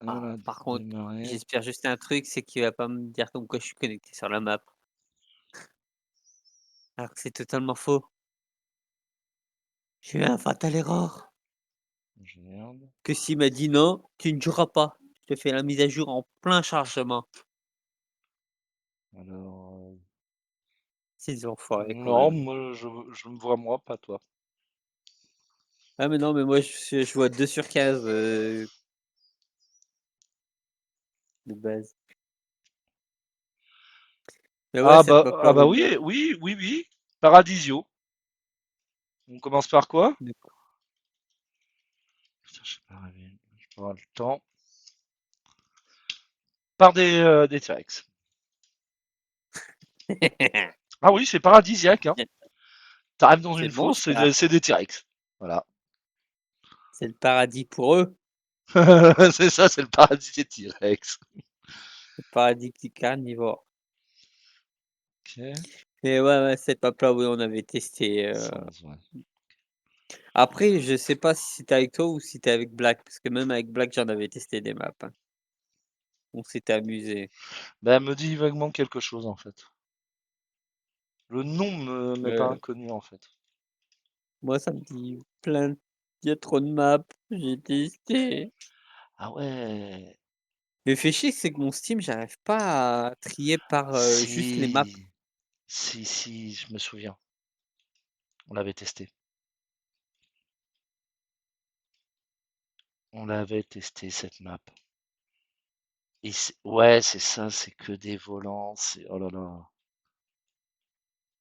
Ah, Voilà, par contre, démarrer. j'espère juste un truc, c'est qu'il va pas me dire comme quoi je suis connecté sur la map, alors que c'est totalement faux. J'ai eu un fatal erreur. Je regarde. Que s'il m'a dit: «Non, tu ne joueras pas, je te fais la mise à jour en plein chargement». Alors, Ces enfoirés quand non, même. moi, je me vois moi, pas toi. Ah mais non, mais moi je vois 2/15, de base. Mais ouais, cette map-là, ouais, Oui, oui, oui, oui. Paradisio. On commence par quoi? d'accord. Putain, je sais pas rêver. Je peux avoir le temps. Par des T-Rex. Ah oui, c'est paradisiaque, hein. T'arrives dans C'est une bon fosse, ça, c'est des T-Rex. Voilà. c'est le paradis pour eux, C'est ça, c'est le paradis des T-Rex. le paradis qui carnivore. Ok. Et ouais, ouais, cette map-là, oui, on avait testé, Sans, ouais. après je sais pas si c'était avec toi ou si c'était avec Black, parce que même avec Black, j'en avais testé des maps, hein. On s'était amusé. Ben, elle me dit vaguement quelque chose, en fait. Le nom m'est pas Heu, inconnu, en fait. Moi ça me dit plein il y a trop de maps, j'ai testé. Ah ouais. Le fait chier, c'est que mon Steam, j'arrive pas à trier par, juste les maps. Si. Si, si, je me souviens. On l'avait testé. On l'avait testé, cette map. Ouais, c'est ça, c'est que des volants. Oh là là.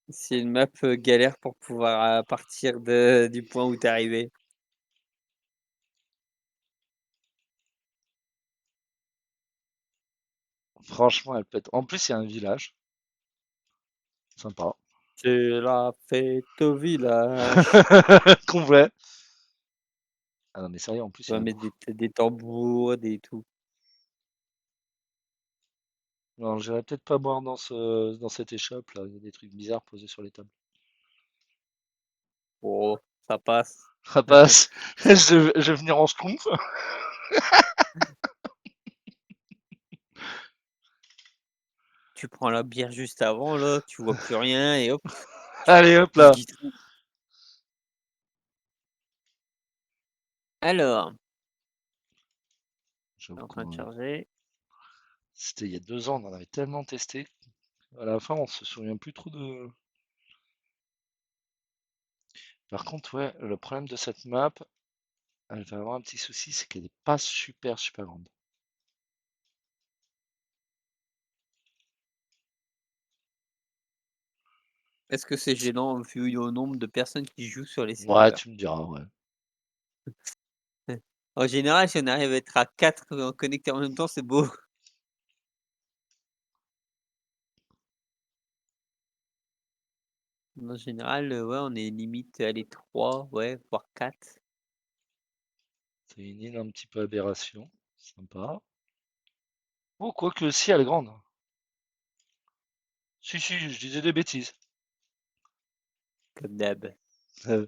C'est une map, galère pour pouvoir, partir de du point où tu es arrivé. Franchement, elle pète. En plus, il y a un village. Sympa. C'est la fête au village. Complet. Ah non, mais sérieux, en plus, On il y va a un mettre coup. des tambours, des tout. Non, j'irai peut-être pas boire dans cette échoppe là. Il y a des trucs bizarres posés sur les tables. Oh, ça passe. Rapace, je vais venir en schtroumpf. Tu prends la bière juste avant là, tu vois plus rien et hop, Allez, hop tu là. dis tout. Alors, J'avoue c'est en train de qu'on charger. c'était il y a 2 ans, on en avait tellement testé. À la fin, on se souvient plus trop de. Par contre, ouais, le problème de cette map, elle va avoir un petit souci, c'est qu'elle est pas super super grande. Est-ce que c'est gênant vu au nombre de personnes qui jouent sur les Ouais, serveurs? tu me diras, ouais. En général, si on arrive à être à 4 connectés en même temps, c'est beau. En général, ouais, on est limite, allez 3, ouais, voire 4. C'est une île un petit peu aberration. Sympa. Oh, quoique si, elle est grande. Si, si, je disais des bêtises. Comme d'hab. Euh,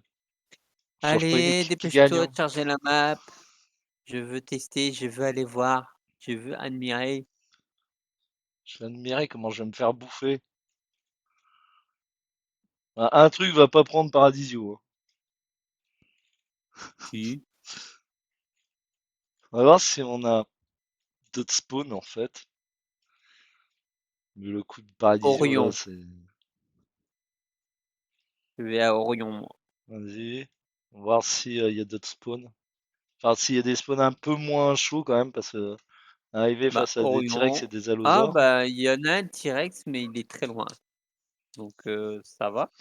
Change pas une Allez, équipe qui gagne, dépêche-toi de hein. charger la map. Je veux tester, je veux aller voir, je veux admirer. Je vais admirer comment je vais me faire bouffer. Un truc va pas prendre Paradisio, hein. Si. On va voir si on a d'autres spawns en fait. Mais le coup de Paradisio là, Orion. c'est. Je vais à Orion, moi. Vas-y. On va voir s'il y a d'autres spawns. Enfin, s'il y a des spawns un peu moins chauds quand même, parce que arriver Bah, face à des T-Rex et Orion. des Ah, allosaures. bah, il y en a un T-Rex, mais il est très loin. Donc, ça va.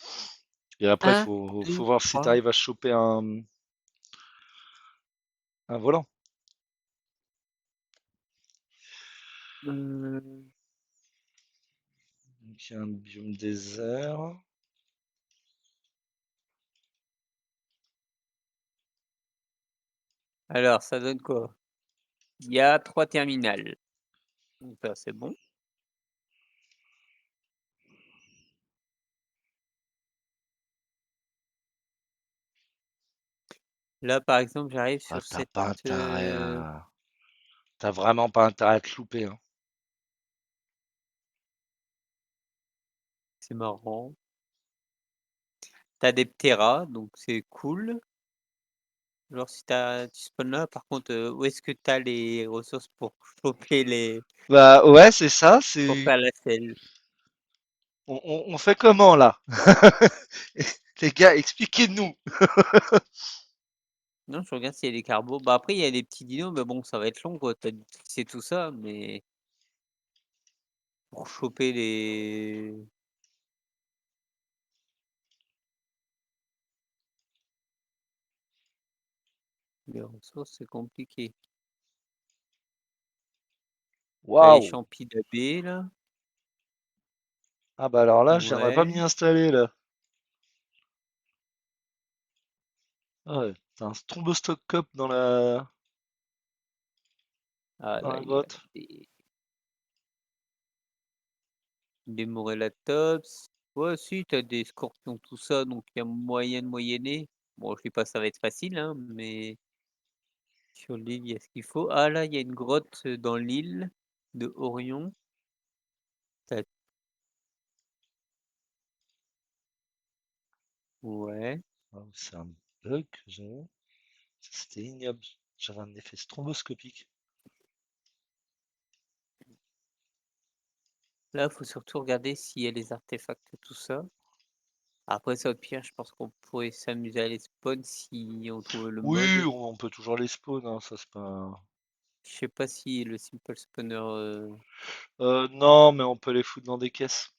Et après, Un, faut 2, voir si 3. t'arrives à choper un volant. Donc, il y a un biome désert. Alors, ça donne quoi? Il y a 3 terminals. Donc ça, c'est bon. Là, par exemple, j'arrive Ah, sur t'as cette, pas intérêt à. T'as vraiment pas intérêt à te louper, hein. C'est marrant. T'as des pteras, donc c'est cool. Genre si tu spawns là, par contre, où est-ce que t'as les ressources pour choper les Bah ouais, c'est ça, pour c'est. faire la selle? On fait comment là? Les gars, expliquez-nous. Non, je regarde s'il y a des carbos. Bah, après il y a des petits dinos, mais bon, ça va être long quoi. C'est tout ça, mais pour choper les ressources, c'est compliqué. T'as les Waouh! champis d'AB là. Ah bah alors là, je viendrais pas Ouais. m'y installer là. Ah ouais, t'as un Strombostock Cup Ah dans là, la il y a grotte. des Morellatops. Ouais, si, t'as des scorpions, tout ça, donc il y a moyen de moyenner. Bon, je dis pas ça va être facile, hein, mais sur l'île, il y a ce qu'il faut. Ah là, il y a une grotte dans l'île de Orion. T'as- Ouais. Ah, c'est un bug que j'avais. C'était ignoble. J'avais un effet stromboscopique. Là, il faut surtout regarder s'il y a les artefacts, tout ça. Après ça, au pire, je pense qu'on pourrait s'amuser à les spawn si on trouvait le Oui, mode. on peut toujours les spawn, hein, ça c'est pas. Je sais pas si le simple spawner. Non, mais on peut les foutre dans des caisses.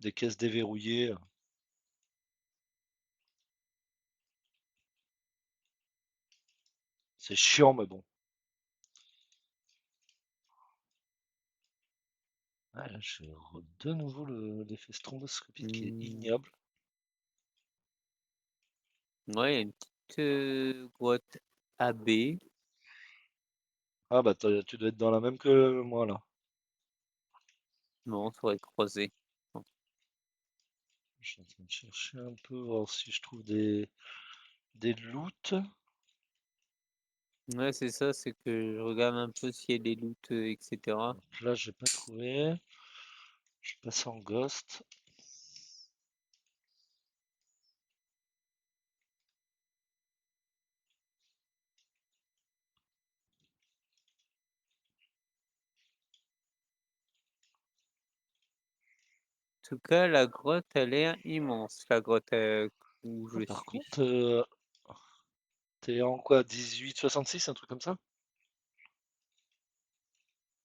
Des caisses déverrouillées. C'est chiant, mais bon. Ah, là, j'ai de nouveau l'effet stromboscopique qui est Hmm, ignoble. ouais, il y a une petite grotte AB. Ah bah tu dois être dans la même que moi là. Non, ça va être croisé. Je suis en train de chercher un peu, voir si je trouve des loots. Ouais, c'est ça, c'est que je regarde un peu s'il y a des loots, etc. Donc là, j'ai pas trouvé. Je passe en ghost. En tout cas, la grotte a l'air immense, la grotte où Ah, je par suis. contre, t'es en quoi? 1866, un truc comme ça?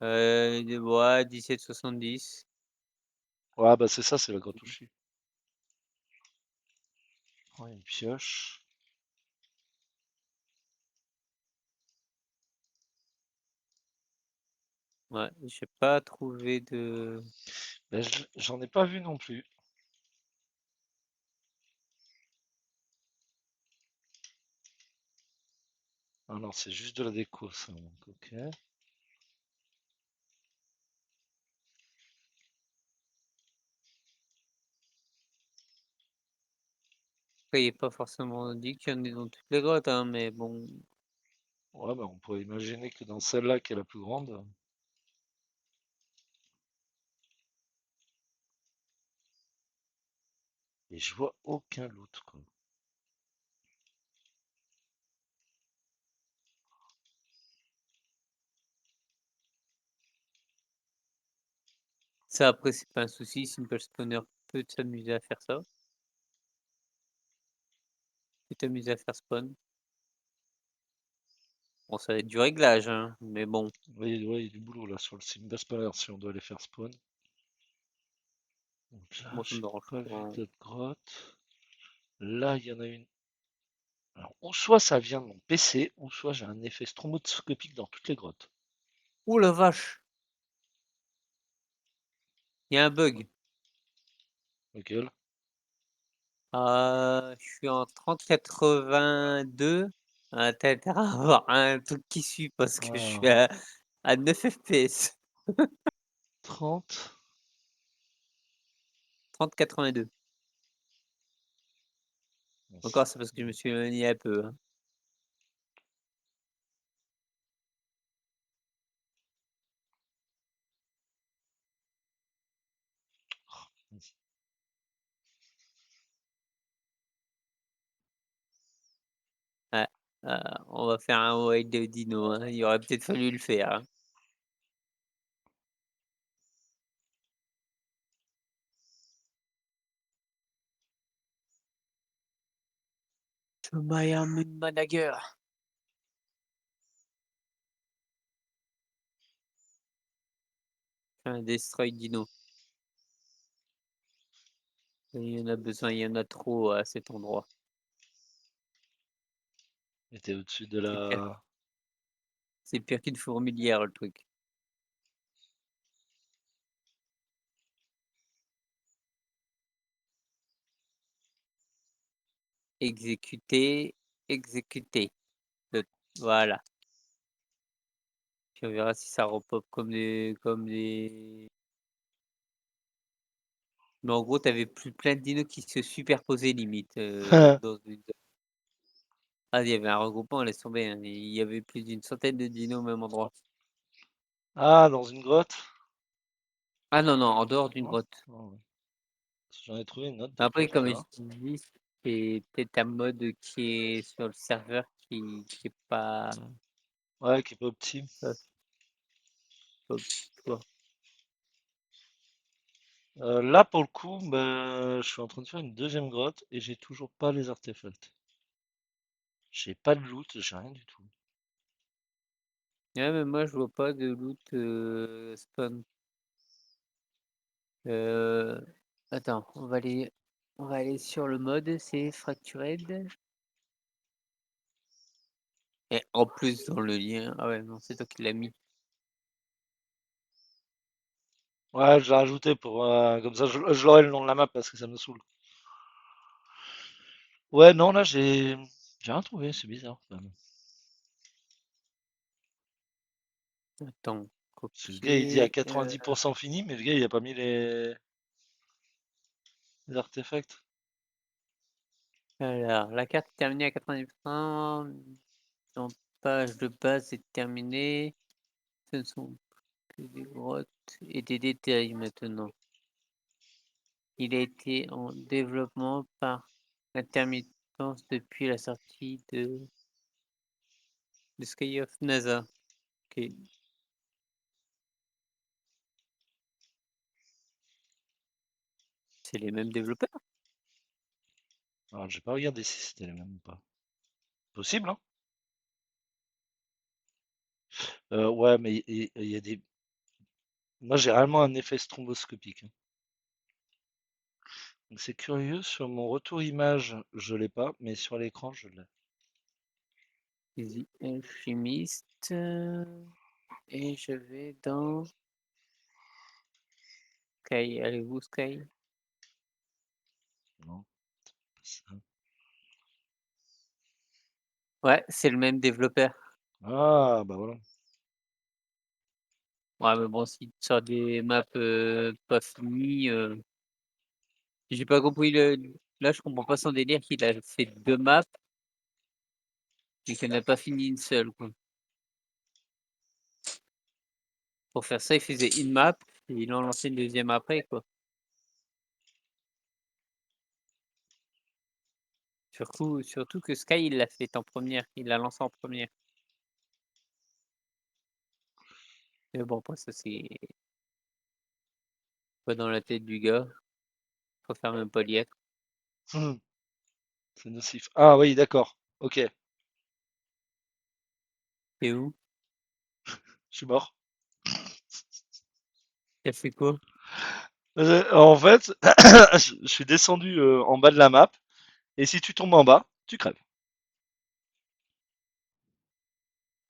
Ouais, 1770. Ouais, bah c'est ça, c'est la grotte où je suis. Ouais, une pioche. Ouais, j'ai pas trouvé de. Ben, j'en ai pas vu non plus. Ah non, c'est juste de la déco, ça. Donc, ok. Après, il est pas forcément dit qu'il y en ait dans toutes les grottes, hein, mais bon. Ouais, bah on pourrait imaginer que dans celle-là, qui est la plus grande. Et je vois aucun loot, quoi. Ça, après, c'est pas un souci. Simple Spawner peut s'amuser à faire ça. Peut t'amuser à faire spawn. Bon, ça va être du réglage, hein, mais bon, Oui, ouais, il y a du boulot là sur le site Baspaler si on doit les faire spawn. Donc là, moi, ça me j'ai dérange pas pas, vu hein. d'autres grottes. Là, il y en a une. Alors, ou soit ça vient de mon PC, ou soit j'ai un effet stromboscopique dans toutes les grottes. Ouh la vache! Il y a un bug. Lequel? Je suis en 3082. T'as intérêt à avoir un truc qui suit parce que je suis Ah, à 9 FPS. 30. 3082. Mince. Encore, c'est parce que je me suis éloigné un peu, hein. On va faire un wild de dino, hein. Il aurait peut-être fallu le faire, hein. Miami Manager. Un destroy dino. Il y en a besoin, il y en a trop à cet endroit. Il était au-dessus de C'est pire la. c'est pire qu'une fourmilière le truc. Exécuter, exécuter. Le voilà. Puis on verra si ça repop comme des mais en gros, tu avais plus plein de dinos qui se superposaient limite, dans une ah, il y avait un regroupement, laisse tomber, hein, il y avait plus d'une centaine de dinos au même endroit. Ah, dans une grotte? Ah non, non, en dehors d'une Non? grotte. Ah ouais. J'en ai trouvé une autre du coup Après, tout comme à je l'heure. dis, c'est peut-être un mode qui est sur le serveur qui est pas Ouais, qui est pas opti. pas pas toi. Là, pour le coup, bah, je suis en train de faire une deuxième grotte et j'ai toujours pas les artefacts. J'ai pas de loot, j'ai rien du tout. Ouais, mais moi je vois pas de loot, spawn. Heu, attends, on va aller sur le mode, c'est Fractured et en plus dans le lien ah ouais, non, c'est toi qui l'as mis. Ouais, je l'ai rajouté pour comme ça, je l'aurai le nom de la map parce que ça me saoule. Ouais, non, là, j'ai rien trouvé, c'est bizarre, quand même. Attends, Parce que le gars, il dit à copier, 90% fini, mais le gars, il a pas mis les artefacts. alors la carte est terminée à 90 en page de base est terminée. Ce ne sont que des grottes et des détails maintenant. Il a été en développement par intermittence depuis la sortie de Sky of NASA. OK. C'est les mêmes développeurs? Alors, j'ai pas regardé si c'était les mêmes ou pas. Possible, hein? Ouais, mais il y a des. Moi, j'ai réellement un effet stromboscopique, hein. Donc, c'est curieux, sur mon retour image, je l'ai pas, mais sur l'écran, je l'ai. The Alchemist, et je vais dans Sky. Allez-vous Sky? Non, pas ça. Ouais, c'est le même développeur. Ah, bah voilà. Ouais, mais bon, s'il te sort des maps, pas finies, j'ai pas compris là, je comprends pas son délire qu'il a fait 2 maps et qu'il en a pas fini une seule, quoi. Pour faire ça, il faisait une map et il en lançait une deuxième après, quoi. Surtout que Sky, il l'a fait en première, il l'a lancé en première. Mais bon, après ça, c'est pas dans la tête du gars, je préfère même pas l'y être. Hmm, c'est nocif. Ah oui, d'accord. Ok, Tu où? je suis mort. Tu fait quoi? En fait, je suis descendu en bas de la map, et si tu tombes en bas, tu crèves.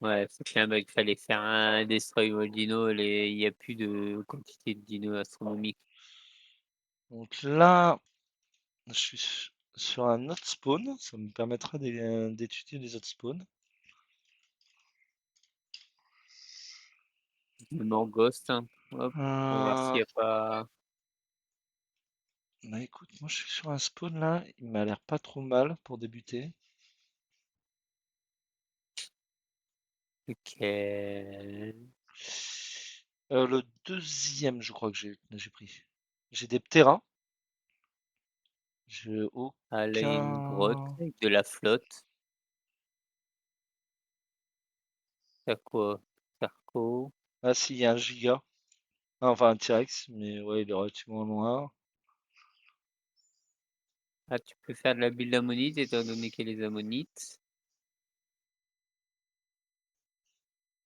Ouais, c'est clair, bah, il fallait faire un destroy all dino, les il y a plus de quantité de dinos astronomique. Donc là, je suis sur un autre spawn, ça me permettra d'étudier les autres spawns. Même en Ghost, hein. Hop, on va voir Euh, s'il y a pas Bah écoute, moi je suis sur un spawn là, il m'a l'air pas trop mal pour débuter. lequel. Le deuxième, je crois que j'ai pris. J'ai des pteras. J'ai Ah là, il y a une grotte aucun. avec de la flotte. Tu quoi? Carco. Ah si, il y a un giga. Ah, enfin un T-Rex, mais ouais, il est relativement loin. Ah, tu peux faire de la bulle d'ammonite étant donné qu'il y a les ammonites.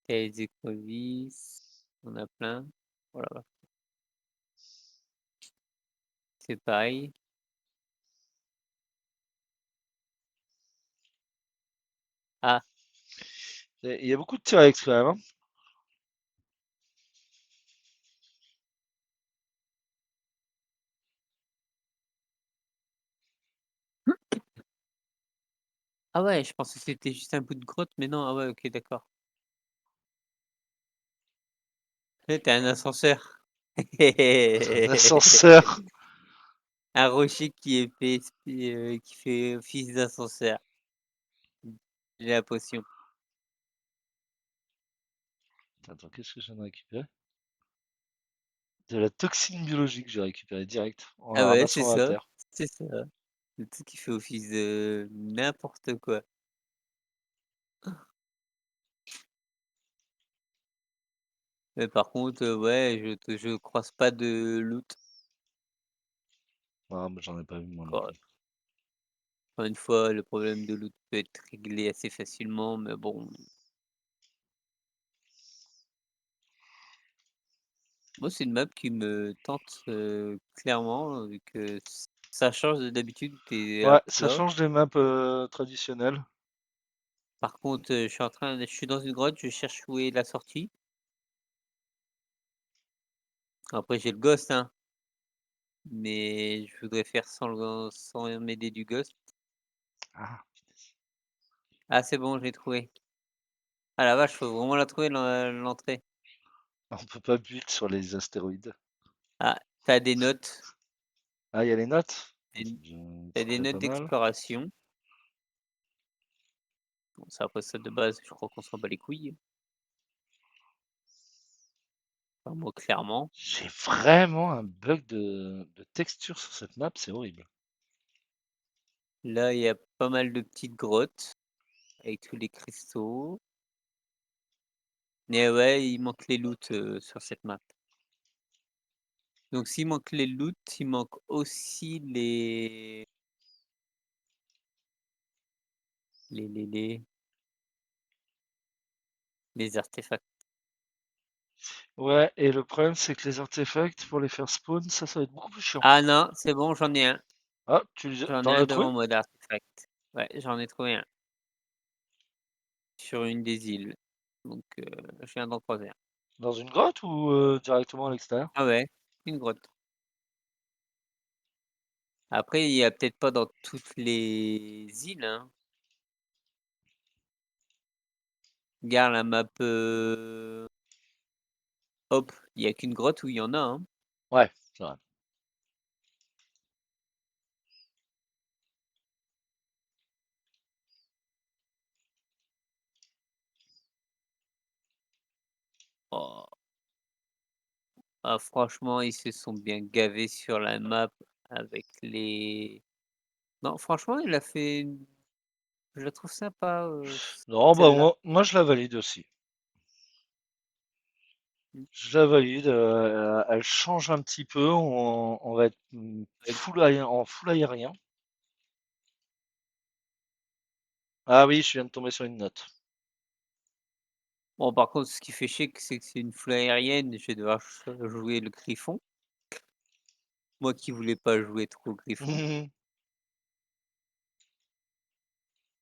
Il y a les écrevisses, on a plein. Voilà, c'est pareil. Ah, Il y a beaucoup de T-Rex quand même, hein. ah ouais, je pensais que c'était juste un bout de grotte, mais non, ah ouais, OK, d'accord. Tu un ascenseur. Un ascenseur. Un rocher qui est fait qui fait office d'ascenseur. J'ai la potion. Attends, qu'est-ce que je viens de récupérer? De la toxine biologique, j'ai récupéré direct en la Ah ouais, c'est ramassant à ça, terre. c'est ça. Le truc qui fait office de n'importe quoi. Mais par contre, ouais, je croise pas de loot. Ah, mais j'en ai pas vu moi non Quoi. plus. Encore une fois, le problème de loot peut être réglé assez facilement, mais bon, moi, c'est une map qui me tente, clairement, vu que ça change de d'habitude, tu es à Ouais, ça plat. change des maps traditionnelles. Par contre, je suis dans une grotte, je cherche où est la sortie. Après j'ai le Ghost, hein, mais je voudrais faire sans m'aider du Ghost. Ah, Ah c'est bon, je l'ai trouvé. Ah la vache, faut vraiment la trouver l'entrée. on peut pas build sur les astéroïdes. Ah, t'as des notes, Ah, il y a les notes? Ah, des tu c'est des déjà notes pas mal. d'exploration. Bon ça après ça de base, je crois qu'on s'en bat les couilles. Enfin moi clairement. J'ai vraiment un bug de texture sur cette map, c'est horrible. Là, il y a pas mal de petites grottes avec tous les cristaux. Mais ouais, il manque les loots, sur cette map. Donc s'il manque les loots, il manque aussi les les les les artefacts. Ouais, et le problème, c'est que les artefacts, pour les faire spawn, ça va être beaucoup plus chiant. Ah non, c'est bon, j'en ai un. Ah, J'en ai t'en un as devant trouvé? moi d'artefact. Ouais, j'en ai trouvé un sur une des îles. Donc je viens d'en croiser un. Dans une grotte ou directement à l'extérieur? Ah ouais, une grotte. Après, il y a peut-être pas dans toutes les îles, hein. Regarde la map, hop, il y a qu'une grotte où il y en a, hein. Ouais, c'est vrai. Oh, ah franchement, ils se sont bien gavés sur la map avec les non, franchement, il a fait une je la trouve sympa, Non, bah celle-là. moi je la valide aussi. Mmh. Je la valide, elle change un petit peu, on va être Ouais. en full aérien. Ah oui, je viens de tomber sur une note. Bon, par contre, ce qui fait chier, c'est que c'est une flotte aérienne, je vais devoir jouer le Griffon. Moi qui voulais pas jouer trop Griffon,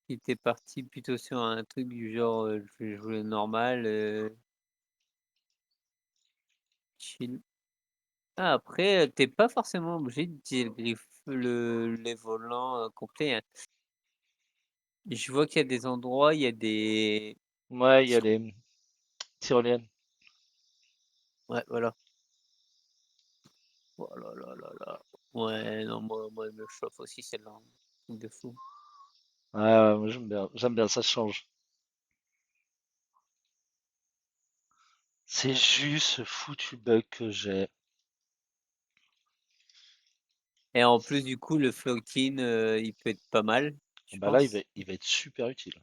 qui était parti plutôt sur un truc du genre, je vais jouer normal, chill. Ah après, tu pas forcément obligé d'utiliser les volants, complets, hein. Je vois qu'il y a des endroits, il y a des Ouais, il y a sur les tyroliennes. ouais, voilà. Oh là là là là. Ouais, non, moi, elle me chauffe aussi celle-là, hein. Truc de fou. Ouais, ouais, moi j'aime bien, ça change. C'est juste ce foutu bug que j'ai. Et en plus, du coup, le floating, il peut être pas mal, je Bah là, pense. il va être super utile.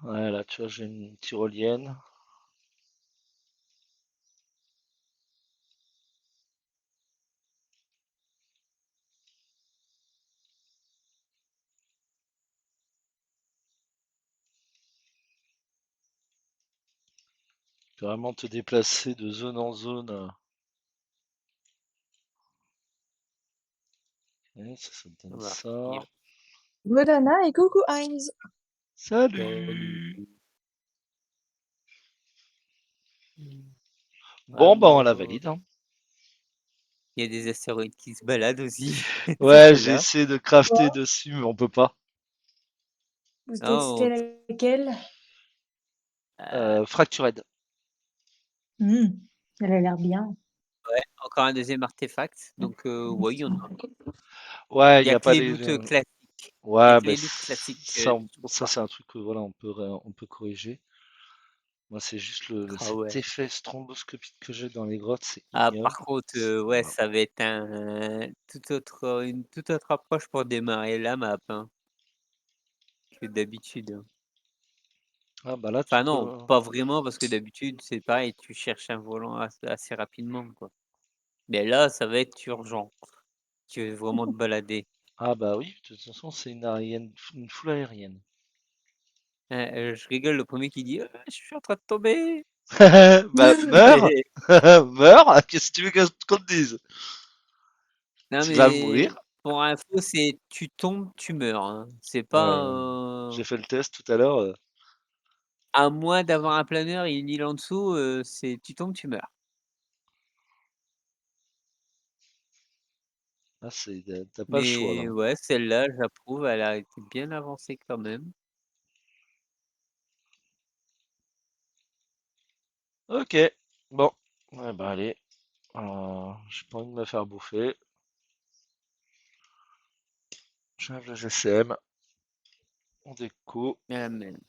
Ouais, là, tu vois, j'ai une tyrolienne. Tu peux vraiment te déplacer de zone en zone. Ouais, ça te On donne va ça. finir. Molana et coucou Heinz. Salut! Bon, bah, on la Alors, valide, hein. il y a des astéroïdes qui se baladent aussi, c'est Ouais, j'ai celle-là. essayé de crafter Quoi? dessus, mais on peut pas. Non, C'était laquelle? Fractured. Hmm, elle a l'air bien. ouais, encore un deuxième artefact, donc ouais, il y en a. Ouais, Il il y n'y a a que pas les des. loots, classiques. Il y a Ouais, que bah, les loots classiques que ça, je trouve ça pas. c'est un truc que voilà, on peut corriger. Moi, c'est juste Ah cet ouais. effet stromboscopique que j'ai dans les grottes, c'est Ah par ignoble. contre, ouais, Voilà. ça va être une toute autre approche pour démarrer la map, hein, que d'habitude, hein. Ah bah là, tu Enfin peux. non, pas vraiment parce que d'habitude, c'est pareil, tu cherches un volant assez rapidement, quoi. Mais là, ça va être urgent. Tu veux vraiment te balader. Ah bah oui, de toute façon, c'est une aérienne, une full aérienne. Je rigole, le premier qui dit: je suis en train de tomber!» Bah meurs! Mais Meurs! Qu'est-ce que tu veux qu'on te dise? non, Tu vas mais mourir. pour info, c'est tu tombes, tu meurs, hein. C'est pas, Ouais, j'ai fait le test tout à l'heure. à moins d'avoir un planeur et une île en dessous, c'est tu tombes, tu meurs. Ah, t'as pas le choix Mais là. ouais, celle-là, j'approuve, elle a été bien avancée quand même. Ok, bon. Ouais, bah allez. J'ai pas envie de me faire bouffer. J'enlève le GCM. On déco. Amen.